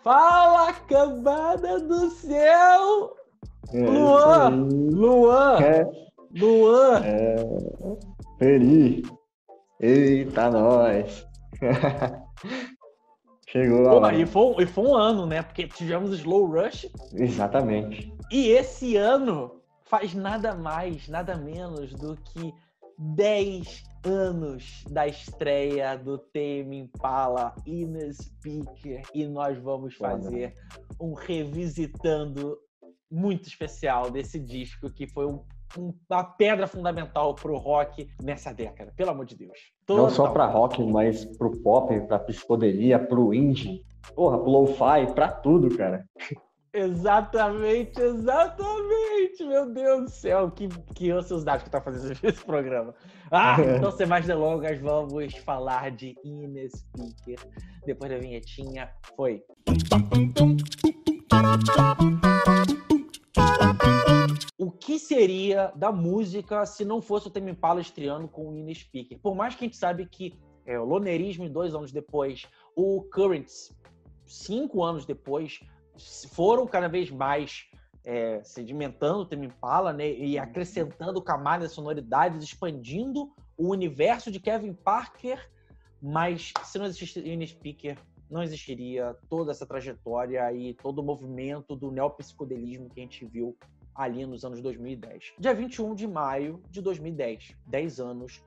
Fala, cambada do céu! É Luan! Luan! É, Luan! feliz. Eita, nós. Chegou a Pô, hora. e foi um ano, né? Porque tivemos o Slow Rush Exatamente. e esse ano faz nada mais, nada menos do que 10 anos da estreia do Tame Impala Inner Speaker e nós vamos fazer um revisitando muito especial desse disco que foi uma pedra fundamental pro rock nessa década, pelo amor de Deus. Não só Total. pra rock, mas pro pop, pra psicodelia, pro indie, porra, pro lo-fi, pra tudo, cara. Exatamente. Meu Deus do céu, que ansiosidade que tá fazendo esse programa. Então, sem mais delongas, vamos falar de Inner Speaker. Depois da vinhetinha, foi. O que seria da música se não fosse o Tame Impala estreando com o Inner Speaker? Por mais que a gente sabe que o Lonerismo, 2 anos depois, o Currents, 5 anos depois, foram cada vez mais sedimentando o Tame Impala, né, e acrescentando camadas, sonoridades, expandindo o universo de Kevin Parker, mas se não existisse Inner Speaker, não existiria toda essa trajetória e todo o movimento do neopsicodelismo que a gente viu ali nos anos 2010. Dia 21 de maio de 2010, 10 anos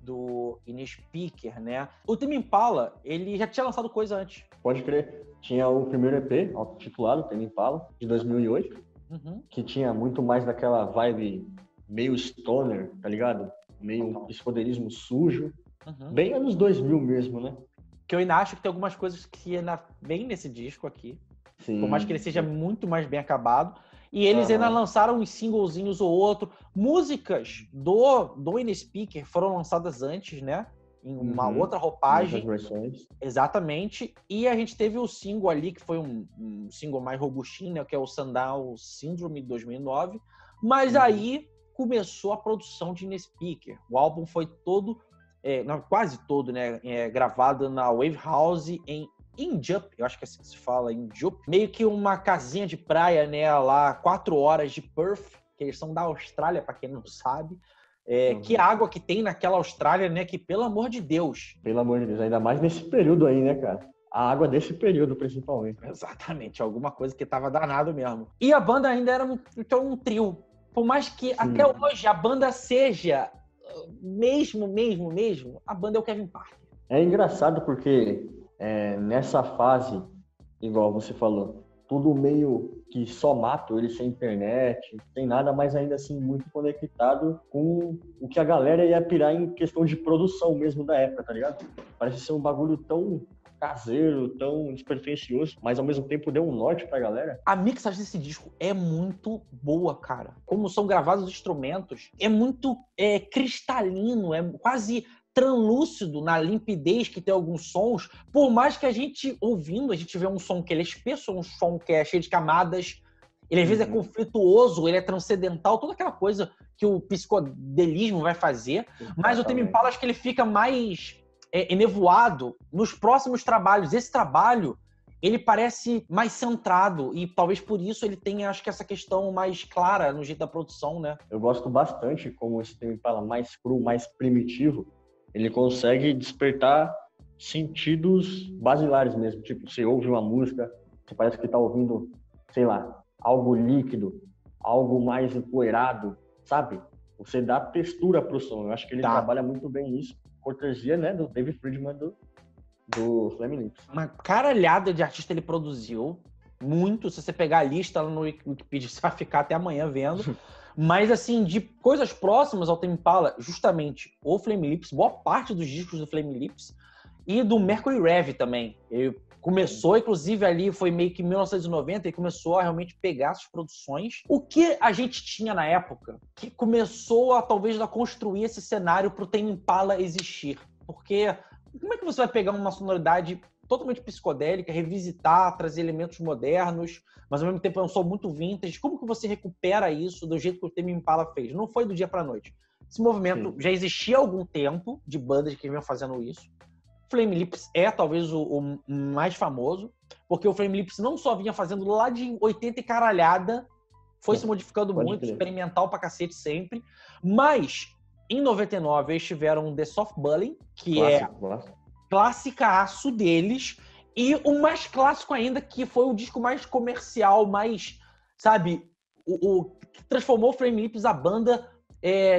do Inner Speaker, né? O Tame Impala, ele já tinha lançado coisa antes. Pode crer. Tinha o primeiro EP, auto-titulado, Tame Impala, de 2008, que tinha muito mais daquela vibe meio stoner, tá ligado? Meio psicodelismo sujo. Bem anos 2000 mesmo, né? Que eu ainda acho que tem algumas coisas que ainda vem nesse disco aqui. Sim. Por mais que ele seja muito mais bem acabado. E eles ainda lançaram uns singlezinhos ou outro. Músicas do Inner Speaker foram lançadas antes, né? Em uma outra roupagem. Outras versões. Exatamente. E a gente teve o single ali, que foi um single mais robustinho, né? Que é o Sundown Syndrome de 2009. Mas aí começou a produção de Inner Speaker. O álbum foi todo, quase todo, né? Gravado na Wave House em Injup, eu acho que é assim que se fala, Injup. Meio que uma casinha de praia, né? Lá, 4 horas de Perth, que eles são da Austrália, para quem não sabe. Que água que tem naquela Austrália, né? Que, pelo amor de Deus. Pelo amor de Deus, ainda mais nesse período aí, né, cara? A água desse período, principalmente. Exatamente, alguma coisa que tava danado mesmo. E a banda ainda era um trio. Por mais que até hoje a banda seja mesmo, a banda é o Kevin Parker. É engraçado porque nessa fase, igual você falou, tudo meio que só mato, ele sem internet, sem nada, mas ainda assim muito conectado com o que a galera ia pirar em questão de produção mesmo da época, tá ligado? Parece ser um bagulho tão caseiro, tão despretensioso, mas ao mesmo tempo deu um norte pra galera. A mixagem desse disco é muito boa, cara. Como são gravados os instrumentos, é muito cristalino, é quase translúcido na limpidez que tem alguns sons. Por mais que a gente ouvindo, a gente vê um som que ele é espesso, um som que é cheio de camadas, ele às vezes é conflituoso, ele é transcendental, toda aquela coisa que o psicodelismo vai fazer. Mas o Tame Impala, acho que ele fica mais enevoado nos próximos trabalhos. Esse trabalho, ele parece mais centrado e talvez por isso ele tenha, acho que essa questão mais clara no jeito da produção, né? Eu gosto bastante como esse Tame Impala mais cru, mais primitivo, ele consegue despertar sentidos basilares mesmo. Tipo, você ouve uma música, você parece que tá ouvindo, sei lá, algo líquido, algo mais empoeirado, sabe? Você dá textura pro som. Eu acho que ele trabalha muito bem isso. Cortesia, né, do David Friedman do Flaming Lips. Uma caralhada de artista ele produziu, muito. Se você pegar a lista lá no Wikipedia, você vai ficar até amanhã vendo. Mas, assim, de coisas próximas ao Tame Impala, justamente o Flaming Lips, boa parte dos discos do Flaming Lips e do Mercury Rev também. Ele começou, inclusive, ali, foi meio que em 1990, ele começou a realmente pegar essas produções. O que a gente tinha na época, que começou a, talvez, a construir esse cenário para o Tame Impala existir. Porque como é que você vai pegar uma sonoridade totalmente psicodélica, revisitar, trazer elementos modernos, mas ao mesmo tempo é um som muito vintage? Como que você recupera isso do jeito que o Tame Impala fez? Não foi do dia para a noite. Esse movimento já existia há algum tempo, de bandas que vinham fazendo isso. Flaming Lips é talvez o mais famoso, porque o Flame Lips não só vinha fazendo lá de 80 e caralhada, foi se modificando muito, experimental pra cacete sempre, mas em 99 eles tiveram The Soft Bullying, que clássicaço deles, e o mais clássico ainda, que foi o disco mais comercial, mais, sabe, o que transformou o Flame Lips a banda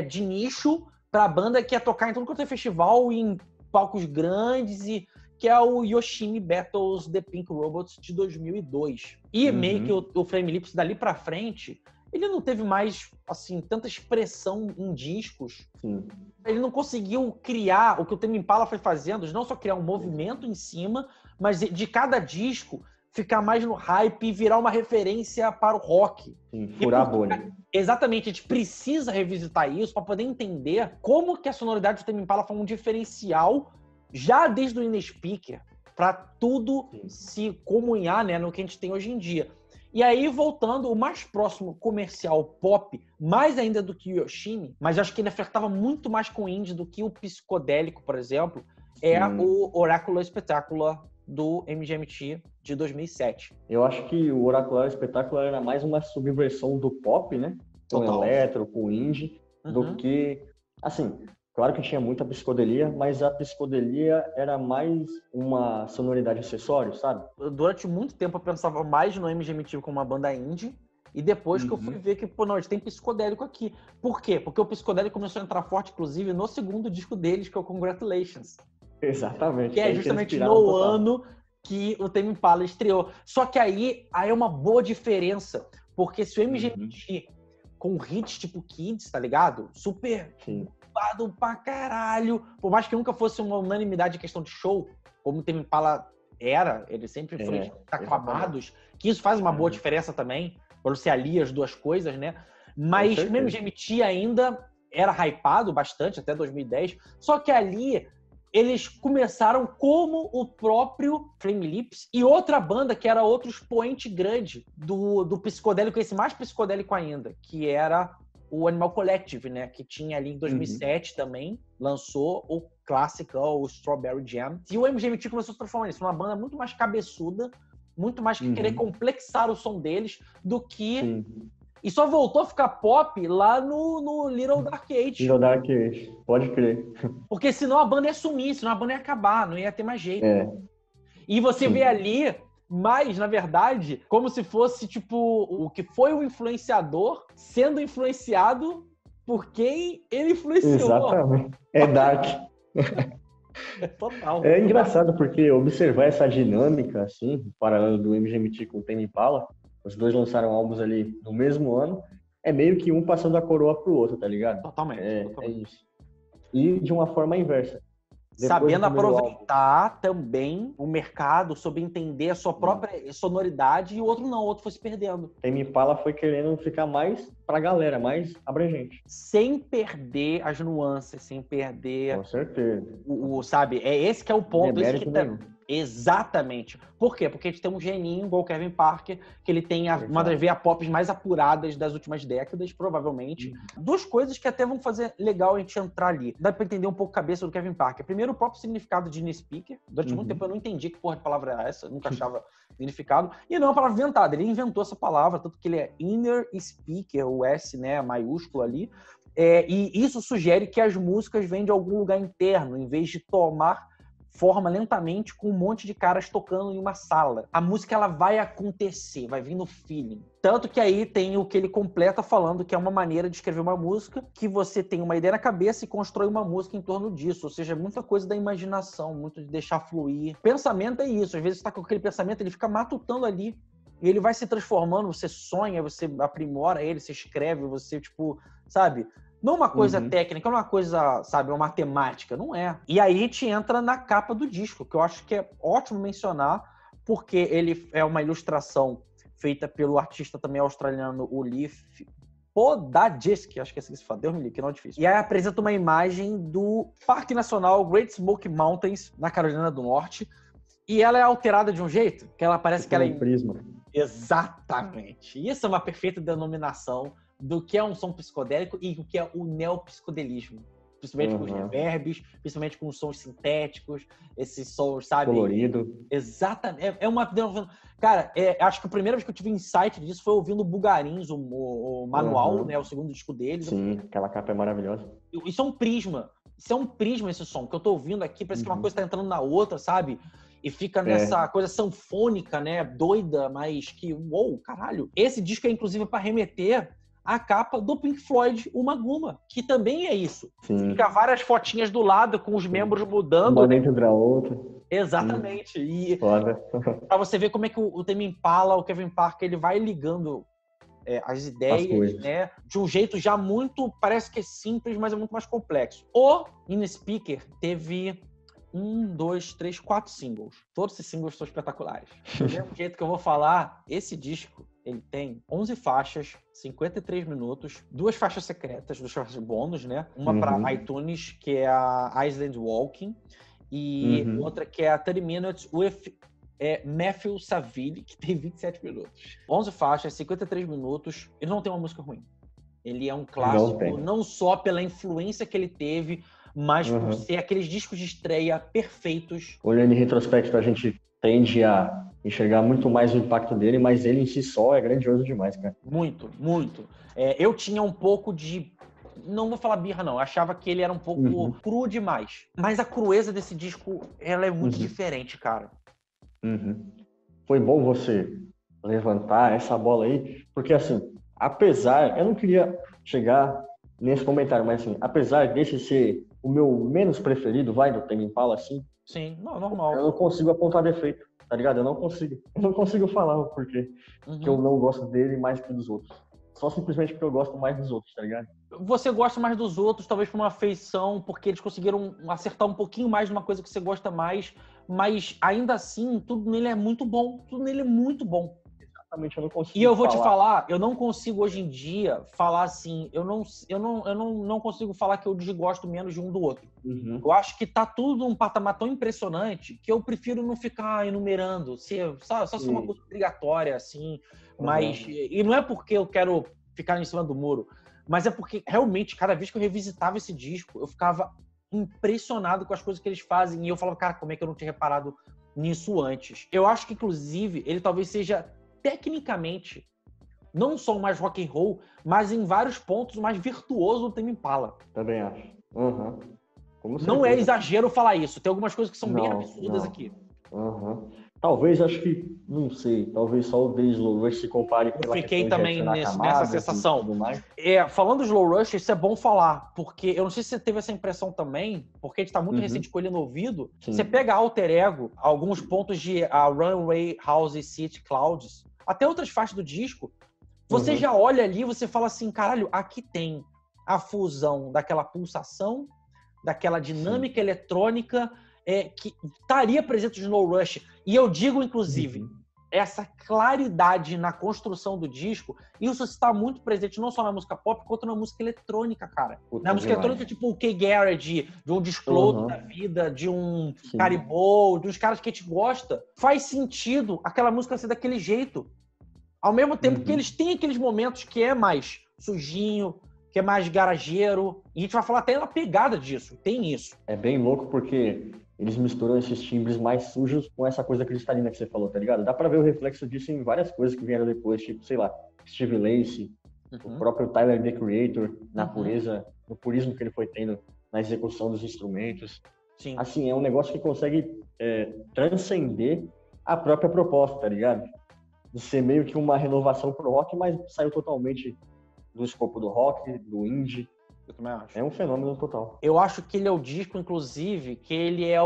de nicho pra banda que ia tocar em tudo quanto é festival, em palcos grandes, e que é o Yoshimi Battles The Pink Robots de 2002. E meio que o Flame Lips dali pra frente, ele não teve mais, assim, tanta expressão em discos. Sim. Ele não conseguiu criar o que o Tame Impala foi fazendo, não só criar um movimento em cima, mas de cada disco ficar mais no hype e virar uma referência para o rock. Sim, furar a bolha. Exatamente, a gente precisa revisitar isso para poder entender como que a sonoridade do Tame Impala foi um diferencial já desde o In-Speaker, para tudo se comunhar, né, no que a gente tem hoje em dia. E aí, voltando, o mais próximo comercial pop, mais ainda do que o Yoshimi, mas acho que ele flertava muito mais com o indie do que o psicodélico, por exemplo, o Oracular Spectacular do MGMT de 2007. Eu acho que o Oracular Spectacular era mais uma subversão do pop, né? Com eletro, com indie, do que... Assim, claro que tinha muita psicodelia, mas a psicodelia era mais uma sonoridade acessório, sabe? Durante muito tempo eu pensava mais no MGMT como uma banda indie, e depois que eu fui ver que, pô, não, tem psicodélico aqui. Por quê? Porque o psicodélico começou a entrar forte, inclusive, no segundo disco deles, que é o Congratulations. Exatamente. Que é justamente no ano que o Tame Impala estreou. Só que aí é uma boa diferença, porque se o MGMT com hits tipo Kids, tá ligado? Super bombado pra caralho, por mais que nunca fosse uma unanimidade em questão de show, como o Tame Impala era, ele sempre foi aclamados, que isso faz uma boa diferença também, quando você alia as duas coisas, né? Mas o MGMT ainda era hypado bastante, até 2010, só que ali eles começaram como o próprio Flame Lips e outra banda que era outro expoente grande do psicodélico, esse mais psicodélico ainda, que era o Animal Collective, né? Que tinha ali em 2007 também, lançou o clássico, o Strawberry Jam. E o MGMT começou a se transformar nisso, uma banda muito mais cabeçuda, muito mais que querer complexar o som deles do que... E só voltou a ficar pop lá no Little Dark Age. Little Dark Age, pode crer. Porque senão a banda ia sumir, senão a banda ia acabar, não ia ter mais jeito. E você vê ali, mais, na verdade, como se fosse, tipo, o que foi o influenciador sendo influenciado por quem ele influenciou. Exatamente. É dark. Total. É engraçado porque observar essa dinâmica, assim, paralelo do MGMT com o Tame Impala, os dois lançaram álbuns ali no mesmo ano, é meio que um passando a coroa pro outro, tá ligado? Totalmente. É isso. E de uma forma inversa. Sabendo aproveitar também o mercado, sobre entender a sua própria sonoridade, e o outro não, o outro foi se perdendo. Tame Impala foi querendo ficar mais pra galera, mais abrangente. Sem perder as nuances, sem perder... Com certeza. Sabe, esse que é o ponto. Esse que nenhum. Exatamente. Por quê? Porque a gente tem um geninho igual o Kevin Parker, que ele tem uma das veia pop mais apuradas das últimas décadas, provavelmente. Duas coisas que até vão fazer legal a gente entrar ali. Dá pra entender um pouco a cabeça do Kevin Parker. Primeiro, o próprio significado de In-Speaker. Durante muito tempo eu não entendi que porra de palavra era essa, eu nunca achava significado. E não é uma palavra inventada, ele inventou essa palavra, tanto que ele é Inner Speaker, o S, né, maiúsculo ali. E isso sugere que as músicas vêm de algum lugar interno, em vez de tomar forma lentamente com um monte de caras tocando em uma sala. A música, ela vai acontecer, vai vir no feeling. Tanto que aí tem o que ele completa falando que é uma maneira de escrever uma música, que você tem uma ideia na cabeça e constrói uma música em torno disso. Ou seja, muita coisa da imaginação, muito de deixar fluir. Pensamento é isso. Às vezes você tá com aquele pensamento, ele fica matutando ali. E ele vai se transformando, você sonha, você aprimora ele, você escreve, você, tipo, sabe... Não uma coisa técnica, não uma coisa, sabe, uma matemática, não é. E aí a gente entra na capa do disco, que eu acho que é ótimo mencionar, porque ele é uma ilustração feita pelo artista também australiano, o Leif Podadisk, acho que é assim que se fala, Deus me livre, que não é difícil. E aí apresenta uma imagem do Parque Nacional Great Smoky Mountains, na Carolina do Norte, e ela é alterada de um jeito, que ela parece que ela é... prisma. Exatamente. Isso é uma perfeita denominação do que é um som psicodélico e o que é o neopsicodelismo. principalmente com os reverbs, principalmente com os sons sintéticos, esses sons, sabe? Colorido. Exatamente. Cara, acho que a primeira vez que eu tive insight disso foi ouvindo o Bugarins, o manual, né? O segundo disco deles. Sim, aquela capa é maravilhosa. Isso é um prisma. Isso é um prisma, esse som. Que eu tô ouvindo aqui, parece que uma coisa tá entrando na outra, sabe? E fica nessa coisa sanfônica, né? Doida, mas que, uou, caralho. Esse disco é, inclusive, para remeter à capa do Pink Floyd, o Maguma, que também é isso. Sim. Fica várias fotinhas do lado, com os membros mudando. Uma dentro da outra. Exatamente. E foda. Pra você ver como é que o Tame Impala, o Kevin Parker, ele vai ligando as ideias, né? De um jeito já muito, parece que é simples, mas é muito mais complexo. O In Speaker teve 4 singles. Todos esses singles são espetaculares. Do mesmo jeito que eu vou falar, esse disco, ele tem 11 faixas, 53 minutos, 2 faixas secretas, 2 faixas bônus, né? Uma para iTunes, que é a Island Walking, e outra que é a 30 Minutes with Matthew Saville, que tem 27 minutos. 11 faixas, 53 minutos, e não tem uma música ruim. Ele é um clássico, não só pela influência que ele teve, mas por ser aqueles discos de estreia perfeitos. Olhando em retrospecto, a gente tende a enxergar muito mais o impacto dele, mas ele em si só é grandioso demais, cara. Muito, muito. Eu tinha um pouco de... Não vou falar birra, não. Eu achava que ele era um pouco cru demais. Mas a crueza desse disco, ela é muito diferente, cara. Foi bom você levantar essa bola aí, porque assim, apesar... Eu não queria chegar nesse comentário, mas assim, apesar desse ser o meu menos preferido, do Tame Impala, assim... Sim, normal. Eu não consigo apontar defeito, tá ligado? Eu não consigo falar o porquê que eu não gosto dele mais que dos outros. Só simplesmente porque eu gosto mais dos outros, tá ligado? Você gosta mais dos outros, talvez por uma afeição, porque eles conseguiram acertar um pouquinho mais numa coisa que você gosta mais, mas ainda assim, tudo nele é muito bom. Tudo nele é muito bom. Exatamente, eu não consigo. E eu vou te falar, eu não consigo hoje em dia falar assim, eu não consigo falar que eu desgosto menos de um do outro. Eu acho que tá tudo num patamar tão impressionante que eu prefiro não ficar enumerando, só ser uma coisa obrigatória, assim, mas... E não é porque eu quero ficar em cima do muro, mas é porque realmente, cada vez que eu revisitava esse disco, eu ficava impressionado com as coisas que eles fazem, e eu falava, cara, como é que eu não tinha reparado nisso antes? Eu acho que, inclusive, ele talvez seja tecnicamente, não só o mais rock and roll, mas em vários pontos o mais virtuoso do Tame Impala. Também acho. Não é exagero falar isso. Tem algumas coisas que são bem absurdas aqui. Talvez, acho que, não sei, talvez só o The Slow Rush se compare com eu fiquei também nessa sensação. Falando do Slow Rush, isso é bom falar, porque eu não sei se você teve essa impressão também, porque a gente tá muito recente com ele no ouvido. Sim. Você pega Alter Ego, alguns pontos de Runway, House, City, Clouds, até outras faixas do disco, você já olha ali e você fala assim, caralho, aqui tem a fusão daquela pulsação, daquela dinâmica eletrônica que estaria presente no Slow Rush. E eu digo, inclusive, essa claridade na construção do disco, isso está muito presente não só na música pop, quanto na música eletrônica, cara. Na música eletrônica, tipo o K-Garage, de um Disclosure da vida, de um Caribou, de uns caras que a gente gosta, faz sentido aquela música ser daquele jeito. Ao mesmo tempo que eles têm aqueles momentos que é mais sujinho, que é mais garageiro, e a gente vai falar até na pegada disso, tem isso. É bem louco porque eles misturam esses timbres mais sujos com essa coisa cristalina que você falou, tá ligado? Dá pra ver o reflexo disso em várias coisas que vieram depois, tipo, sei lá, Steve Lacy, o próprio Tyler, The Creator, na pureza, no purismo que ele foi tendo na execução dos instrumentos. Sim. Assim, é um negócio que consegue transcender a própria proposta, tá ligado? De ser meio que uma renovação pro rock, mas saiu totalmente do escopo do rock, do indie. Eu também acho. É um fenômeno total. Eu acho que ele é o disco, inclusive, que ele é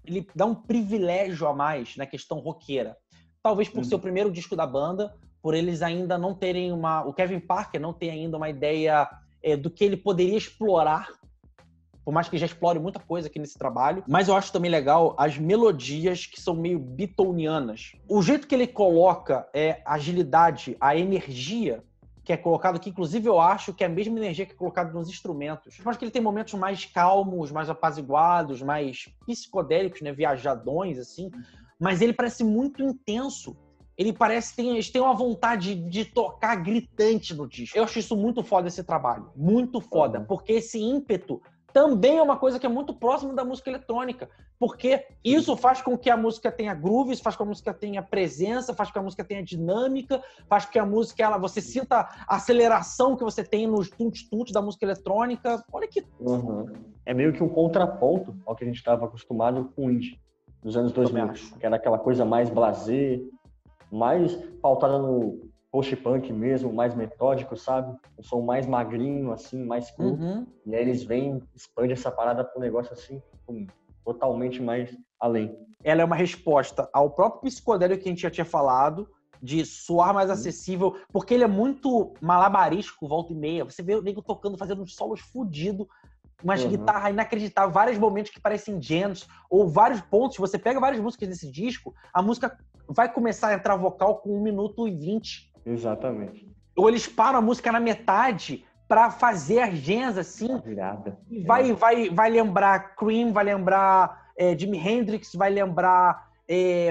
ele dá um privilégio a mais na questão roqueira. Talvez por ser o primeiro disco da banda, por eles ainda não terem o Kevin Parker não tem ainda uma ideia do que ele poderia explorar, por mais que já explore muita coisa aqui nesse trabalho. Mas eu acho também legal as melodias que são meio Beatlesianas. O jeito que ele coloca a agilidade, a energia que é colocado aqui, inclusive eu acho que é a mesma energia que é colocada nos instrumentos. Eu acho que ele tem momentos mais calmos, mais apaziguados, mais psicodélicos, né, viajadões, assim, mas ele parece muito intenso. Ele parece eles têm uma vontade de tocar gritante no disco. Eu acho isso muito foda, esse trabalho. Muito foda, porque esse ímpeto também é uma coisa que é muito próxima da música eletrônica, porque isso faz com que a música tenha grooves, faz com que a música tenha presença, faz com que a música tenha dinâmica, faz com que a música, você sinta a aceleração que você tem nos tuntos da música eletrônica. Olha que... É meio que um contraponto ao que a gente estava acostumado com o indie dos anos 2000, que era aquela coisa mais blasé, mais pautada no post-punk mesmo, mais metódico, sabe? Um som mais magrinho, assim, mais cru. E aí eles vêm, expandem essa parada para um negócio assim, totalmente mais além. Ela é uma resposta ao próprio psicodélico que a gente já tinha falado, de soar mais acessível, porque ele é muito malabarístico, volta e meia. Você vê o nego tocando, fazendo uns solos fudidos, umas guitarras inacreditáveis, vários momentos que parecem jams, ou vários pontos. Você pega várias músicas desse disco, a música vai começar a entrar vocal com 1 minuto e 20. Exatamente. Ou eles param a música na metade pra fazer as jams, assim. Virada. E vai lembrar Cream, vai lembrar Jimi Hendrix, vai lembrar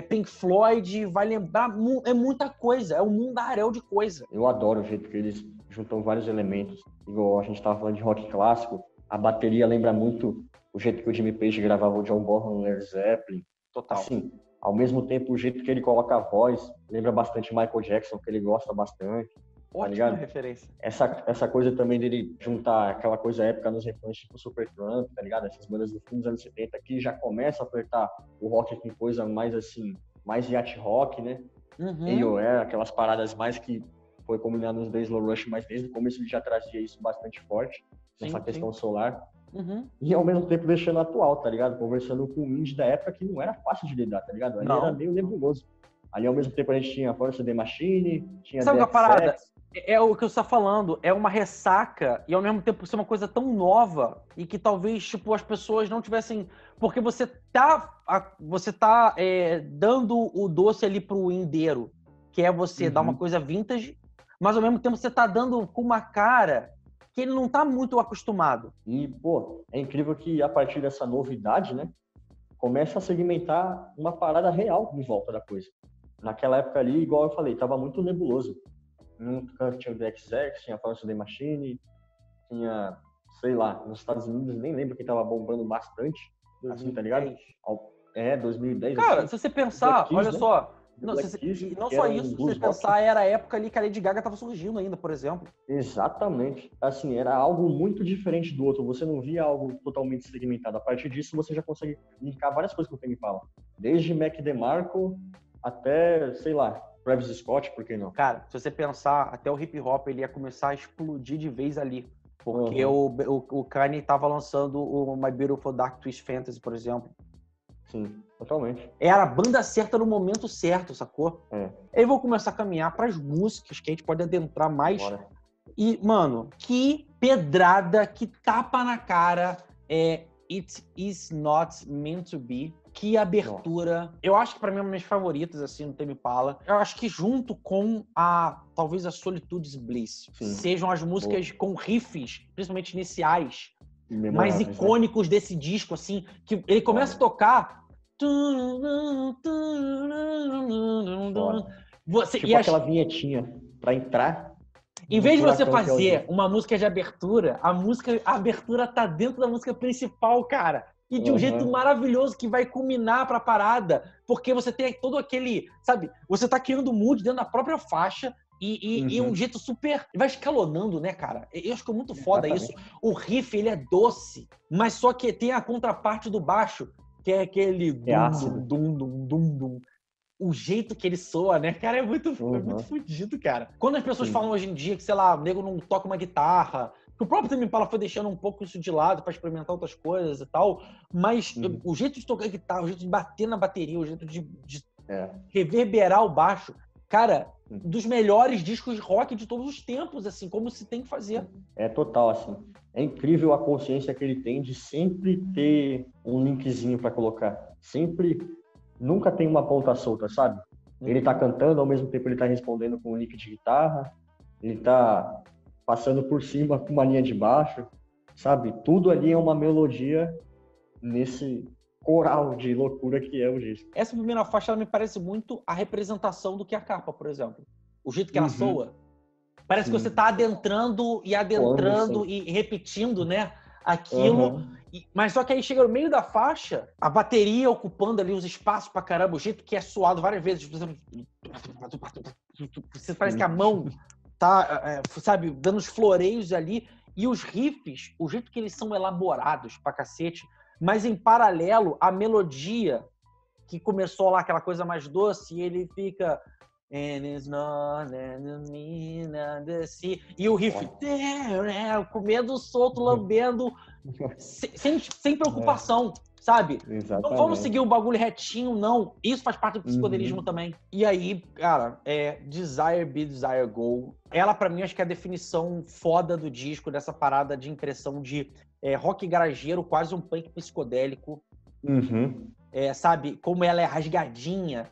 Pink Floyd, vai lembrar... É muita coisa, é um mundaréu de coisa. Eu adoro o jeito que eles juntam vários elementos. Igual a gente tava falando de rock clássico, a bateria lembra muito o jeito que o Jimmy Page gravava o John Bonham no Led Zeppelin. Total. Assim, ao mesmo tempo, o jeito que ele coloca a voz lembra bastante Michael Jackson, que ele gosta bastante. Tá ligado? Referência. Essa coisa também dele juntar aquela coisa épica nos refrões tipo Supertramp, tá ligado? Essas bandas do fim dos anos 70 que já começa a apertar o rock com coisa mais assim, mais yacht rock, né? AOR, aquelas paradas mais que foi combinado nos The Slow Rush, mas desde o começo ele já trazia isso bastante forte, nessa questão solar. E ao mesmo tempo deixando atual, tá ligado? Conversando com o indie da época que não era fácil de lidar, tá ligado? Ali era meio nebuloso. Ali ao mesmo tempo a gente tinha Force The Machine, tinha Sabe The a parada? XX. É o que você tá falando, é uma ressaca e ao mesmo tempo ser uma coisa tão nova e que talvez, tipo, as pessoas não tivessem... Porque você tá dando o doce ali pro indeiro, que é você dar uma coisa vintage, mas ao mesmo tempo você tá dando com uma cara que ele não tá muito acostumado. E, pô, é incrível que a partir dessa novidade, né, começa a segmentar uma parada real em volta da coisa. Naquela época ali, igual eu falei, tava muito nebuloso. Num canto tinha o DXX, tinha a Force The Machine, tinha, sei lá, nos Estados Unidos, nem lembro que tava bombando bastante, assim, tá ligado? 2010. Cara, assim, se você pensar, olha só, não só isso, se você pensar, era a época ali que a Lady Gaga tava surgindo ainda, por exemplo. Exatamente. Assim, era algo muito diferente do outro, você não via algo totalmente segmentado. A partir disso, você já consegue linkar várias coisas que o Temi fala. Desde Mac DeMarco até, sei lá, Travis Scott, por que não? Cara, se você pensar, até o hip hop ele ia começar a explodir de vez ali. Porque o Kanye tava lançando o My Beautiful Dark Twisted Fantasy, por exemplo. Sim, totalmente. Era a banda certa no momento certo, sacou? Eu vou começar a caminhar pras músicas, que a gente pode adentrar mais. Bora. E, mano, que pedrada, que tapa na cara It Is Not Meant To Be. Que abertura. Eu acho que pra mim é uma das minhas favoritas, assim, no Tame Impala. Eu acho que junto com talvez a Solitude's Bliss, sejam as músicas com riffs, principalmente iniciais, mais icônicos desse disco, assim, que ele começa a tocar... Tipo aquela vinhetinha pra entrar. Em vez de você fazer uma música de abertura, a abertura tá dentro da música principal, cara. E de um jeito maravilhoso que vai culminar pra parada. Porque você tem todo aquele... Sabe? Você tá criando mood dentro da própria faixa e um jeito super... Vai escalonando, né, cara? Eu acho que é muito foda isso. O riff, ele é doce, mas só que tem a contraparte do baixo, que é aquele... dum. O jeito que ele soa, né? Cara, é muito fodido, cara. Quando as pessoas falam hoje em dia que, sei lá, o nego não toca uma guitarra... Que o próprio Tame Impala foi deixando um pouco isso de lado para experimentar outras coisas e tal, mas o jeito de tocar guitarra, o jeito de bater na bateria, o jeito de reverberar o baixo, cara, dos melhores discos de rock de todos os tempos, assim, como se tem que fazer. É total, assim. É incrível a consciência que ele tem de sempre ter um linkzinho para colocar. Sempre, nunca tem uma ponta solta, sabe? Ele tá cantando, ao mesmo tempo ele tá respondendo com um link de guitarra, ele tá passando por cima com uma linha de baixo, sabe? Tudo ali é uma melodia nesse coral de loucura que é o disco. Essa primeira faixa, ela me parece muito a representação do que a capa, por exemplo. O jeito que ela soa. Parece que você tá adentrando e repetindo, né? aquilo. Mas só que aí chega no meio da faixa, a bateria ocupando ali os espaços pra caramba, o jeito que é suado várias vezes. Você parece que a mão tá, sabe, dando os floreios ali. E os riffs, o jeito que eles são elaborados pra cacete, mas em paralelo, a melodia que começou lá, aquela coisa mais doce, e ele fica... And it's not me, not the sea. E o riff, comendo solto, lambendo, sem preocupação, sabe? Exatamente. Não vamos seguir o bagulho retinho, não. Isso faz parte do psicodelismo também. E aí, cara, Desire Be Desire Go. Ela, pra mim, acho que é a definição foda do disco, dessa parada de impressão de rock garageiro, quase um punk psicodélico. Sabe? Como ela é rasgadinha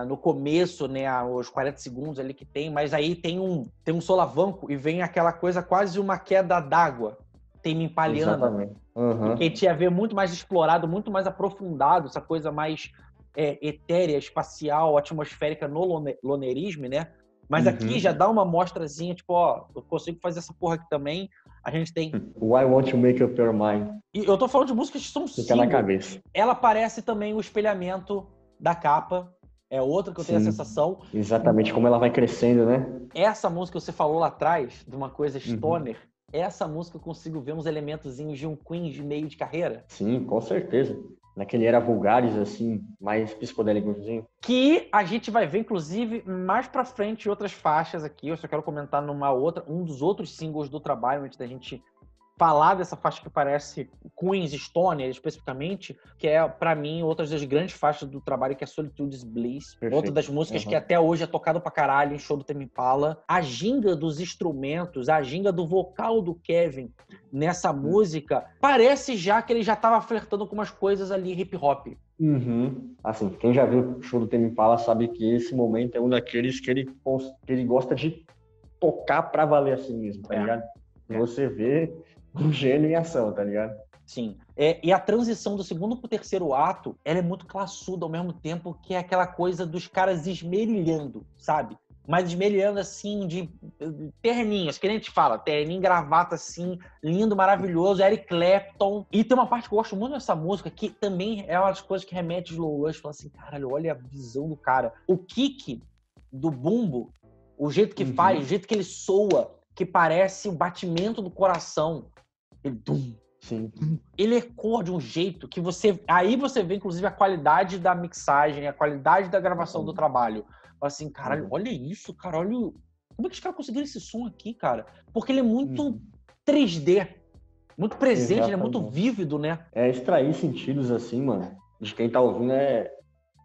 no começo, né, os 40 segundos ali que tem, mas aí tem um solavanco e vem aquela coisa, quase uma queda d'água, tem me empalhando. Exatamente. Que a gente ia ver muito mais explorado, muito mais aprofundado, essa coisa mais etérea, espacial, atmosférica no lonerismo, né? Mas aqui já dá uma mostrazinha, tipo, ó, eu consigo fazer essa porra aqui também. A gente tem... Why Won't You Make Up Your Mind? E eu tô falando de músicas que são Fica na cabeça. Ela parece também o espelhamento da capa. É outra que eu tenho a sensação. Exatamente, como ela vai crescendo, né? Essa música que você falou lá atrás, de uma coisa stoner, essa música eu consigo ver uns elementozinhos de um Queen de meio de carreira. Sim, com certeza. Naquele era Vulgaris, assim, mais psicodélicozinho. Que a gente vai ver, inclusive, mais pra frente em outras faixas aqui. Eu só quero comentar um dos outros singles do trabalho, antes da gente falar dessa faixa que parece Queen's Stoner, especificamente, que é, pra mim, outra das grandes faixas do trabalho, que é Solitude's Bliss. Perfeito. Outra das músicas que até hoje é tocado pra caralho em show do Tame Impala. A ginga dos instrumentos, a ginga do vocal do Kevin nessa música, parece já que ele já tava flertando com umas coisas ali hip-hop. Assim, quem já viu o show do Tame Impala sabe que esse momento é um daqueles que ele gosta de tocar pra valer assim mesmo, tá ligado? Você vê um gênio em ação, tá ligado? Sim. E a transição do segundo pro terceiro ato, ela é muito classuda ao mesmo tempo, que é aquela coisa dos caras esmerilhando, sabe? Mas esmerilhando, assim, de terninhos, que nem a gente fala, terninho, gravata, assim, lindo, maravilhoso, Eric Clapton. E tem uma parte que eu gosto muito dessa música, que também é uma das coisas que remete de Slow Rush, falando assim, caralho, olha a visão do cara. O kick do bumbo, o jeito que faz, o jeito que ele soa, que parece o batimento do coração. Ele ecoa de um jeito que aí você vê, inclusive, a qualidade da mixagem, a qualidade da gravação do trabalho. Assim, caralho, olha isso, cara, olha... Como é que os caras conseguiram esse som aqui, cara? Porque ele é muito 3D, muito presente, ele é muito vívido, né? Extrair sentidos, assim, mano, de quem tá ouvindo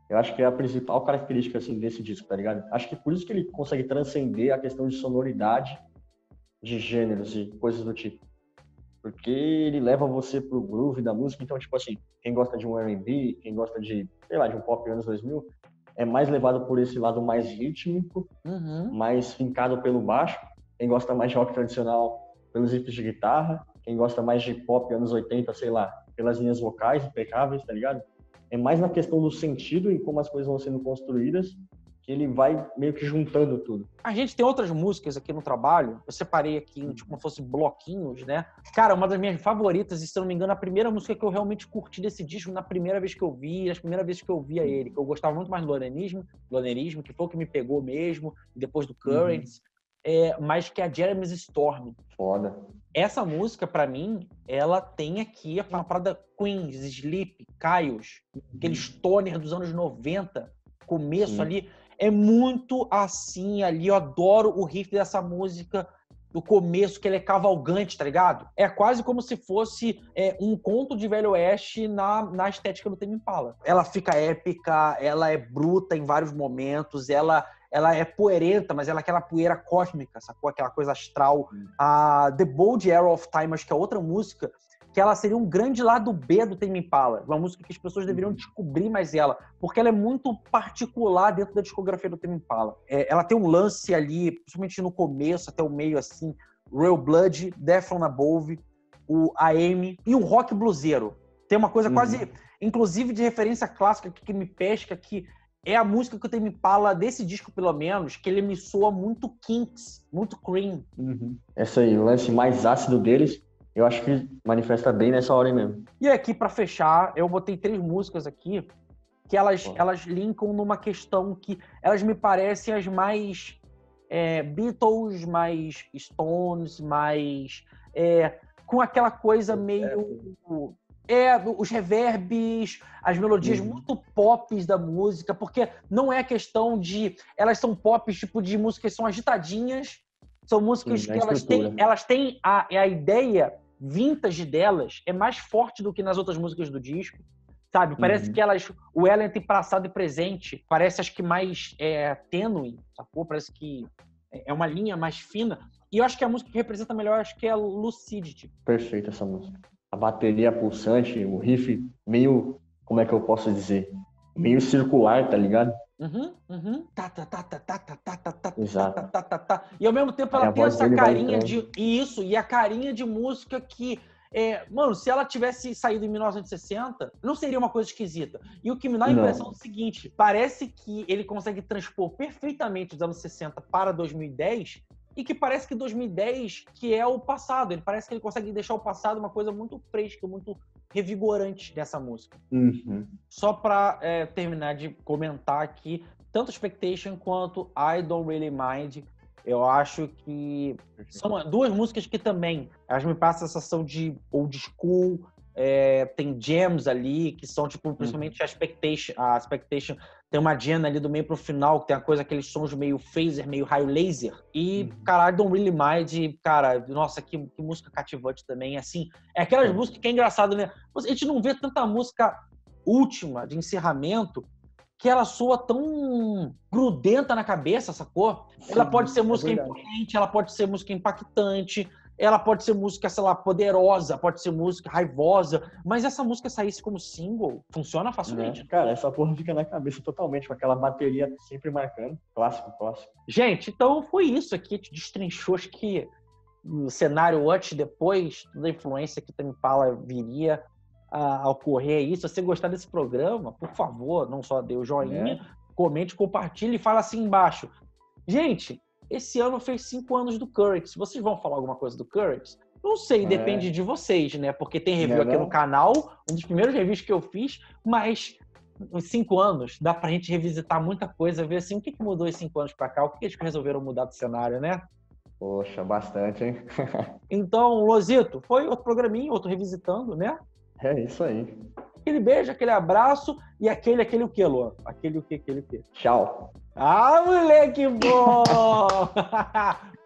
eu acho que é a principal característica, assim, desse disco, tá ligado? Acho que por isso que ele consegue transcender a questão de sonoridade, de gêneros e coisas do tipo. Porque ele leva você pro groove da música. Então, tipo assim, quem gosta de um R&B, quem gosta de, sei lá, de um pop anos 2000, é mais levado por esse lado mais rítmico, mais fincado pelo baixo. Quem gosta mais de rock tradicional, pelos riffs de guitarra. Quem gosta mais de pop anos 80, sei lá, pelas linhas vocais impecáveis, tá ligado? É mais na questão do sentido e como as coisas vão sendo construídas, que ele vai meio que juntando tudo. A gente tem outras músicas aqui no trabalho, eu separei aqui tipo, como fosse bloquinhos, né? Cara, uma das minhas favoritas, e se eu não me engano, a primeira música que eu realmente curti desse disco, na primeira vez que eu vi, as primeiras vezes que eu via ele, que eu gostava muito mais do Lonerismo, que foi o que me pegou mesmo, depois do Currents, mas que é a Jeremy's Storm. Foda. Essa música, pra mim, ela tem aqui uma parada Queens, Sleep, Chaos, aquele stoner dos anos 90, começo ali, é muito assim ali, eu adoro o riff dessa música, do começo, que ele é cavalgante, tá ligado? É quase como se fosse um conto de Velho Oeste na estética do Tame Impala. Ela fica épica, ela é bruta em vários momentos, ela é poeirenta, mas ela é aquela poeira cósmica, sacou? Aquela coisa astral. A The Bold Arrow of Time, acho que é outra música, que ela seria um grande lado B do Tame Impala. Uma música que as pessoas deveriam descobrir mais ela, porque ela é muito particular dentro da discografia do Tame Impala. Ela tem um lance ali, principalmente no começo, até o meio, assim, Real Blood, Death from Above, o AM e um rock bluseiro. Tem uma coisa quase, inclusive de referência clássica que me pesca, que é a música que o Tame Impala, desse disco pelo menos, que ele me soa muito Kinks, muito Cream. Essa aí, o lance mais ácido deles, Eu acho que manifesta bem nessa hora aí mesmo. E aqui, pra fechar, eu botei 3 músicas aqui que elas linkam numa questão que elas me parecem as mais Beatles, mais Stones, mais com aquela coisa meio... os reverbs, as melodias muito pop da música, porque não é questão de... Elas são pop, tipo de músicas que são agitadinhas, são músicas que elas têm a ideia vintage delas, é mais forte do que nas outras músicas do disco, sabe? Parece que o ela entre passado e presente, parece acho que mais tênue, sacou? Parece que é uma linha mais fina. E eu acho que a música que representa melhor, acho que é a Lucidity. Perfeita essa música. A bateria pulsante, o riff meio, como é que eu posso dizer? Meio circular, tá ligado? Exato. E ao mesmo tempo ela tem essa carinha de... Isso, e a carinha de música que... mano, se ela tivesse saído em 1960, não seria uma coisa esquisita. E o que me dá a impressão é o seguinte, parece que ele consegue transpor perfeitamente os anos 60 para 2010, e que parece que 2010 que é o passado. Ele parece que ele consegue deixar o passado uma coisa muito fresca, muito revigorante dessa música. Só para terminar de comentar aqui, tanto Expectation quanto I Don't Really Mind, eu acho que são 2 músicas que também elas me passam a sensação de old school, tem jams ali, que são tipo, principalmente a Expectation tem uma jam ali do meio pro final, que tem aqueles sons meio phaser, meio raio laser. E, cara, I Don't Really Mind, cara, nossa, que música cativante também, assim. É aquelas músicas que é engraçado, né? A gente não vê tanta música última, de encerramento, que ela soa tão grudenta na cabeça, sacou? Sim, ela pode ser música imponente, ela pode ser música impactante, ela pode ser música, sei lá, poderosa, pode ser música raivosa, mas essa música saísse como single, funciona facilmente. Cara, essa porra fica na cabeça totalmente, com aquela bateria sempre marcando. Clássico. Gente, então foi isso aqui, a gente destrinchou, acho que o cenário antes e depois, toda a influência que o Tame Impala viria a ocorrer aí. Se você gostar desse programa, por favor, não só dê o joinha, comente, compartilhe e fala assim embaixo. Gente, esse ano fez 5 anos do Currix. Vocês vão falar alguma coisa do Currix? Não sei, depende de vocês, né? Porque tem review aqui no canal, um dos primeiros reviews que eu fiz, mas em 5 anos dá pra gente revisitar muita coisa, ver assim, o que mudou em 5 anos pra cá, o que eles resolveram mudar do cenário, né? Poxa, bastante, hein? Então, Lozito, foi outro programinho, outro revisitando, né? É isso aí. Aquele beijo, aquele abraço e aquele o quê, Luan? Aquele o quê? Tchau. Ah, moleque bom!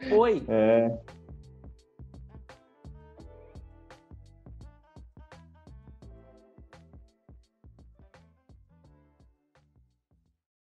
Foi.